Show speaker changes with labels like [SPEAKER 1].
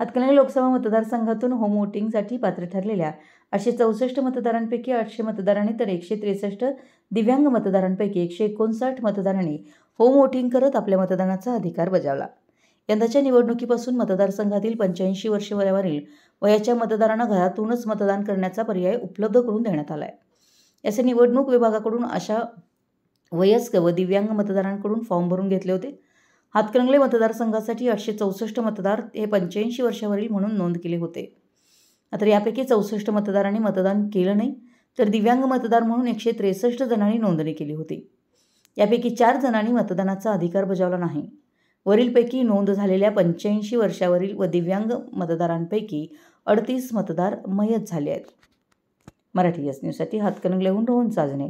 [SPEAKER 1] हातकणंगले लोकसभा मतदारसंघातून होम वोटिंगसाठी पात्र ठरलेल्या 864 मतदारांपैकी 800 मतदारांनी तर 163 दिव्यांग मतदारांपैकी 159 मतदारांनी होम वोटिंग करत आपल्या मतदानाचा अधिकार बजावला। यंदाच्या निवडणुकीपासून मतदारसंघातील 85 वर्षे वयाच्या मतदारांना घरातूनच मतदान करण्याचा पर्याय उपलब्ध करून देण्यात आला आहे। याचे निवडणूक विभागाकडून अशा वयस्क व दिव्यांग मतदारांकडून फॉर्म भरून घेतले होते। हातकणंगले मतदारसंघासाठी 864 मतदार हे 85 वर्षावरील म्हणून नोंद केले होते। मात्र यापैकी 64 मतदारांनी मतदान केलं नाही, तर दिव्यांग मतदार म्हणून 163 जणांनी नोंदणी केली होती। यापैकी 4 जणांनी मतदानाचा अधिकार बजावला नाही। वरीलपैकी नोंद झालेल्या 85 वर्षावरील व दिव्यांग मतदारांपैकी 38 मतदार मयत झाले आहेत। मराठी एस न्यूजसाठी हातकणंगलेहून रोहन चाजणे।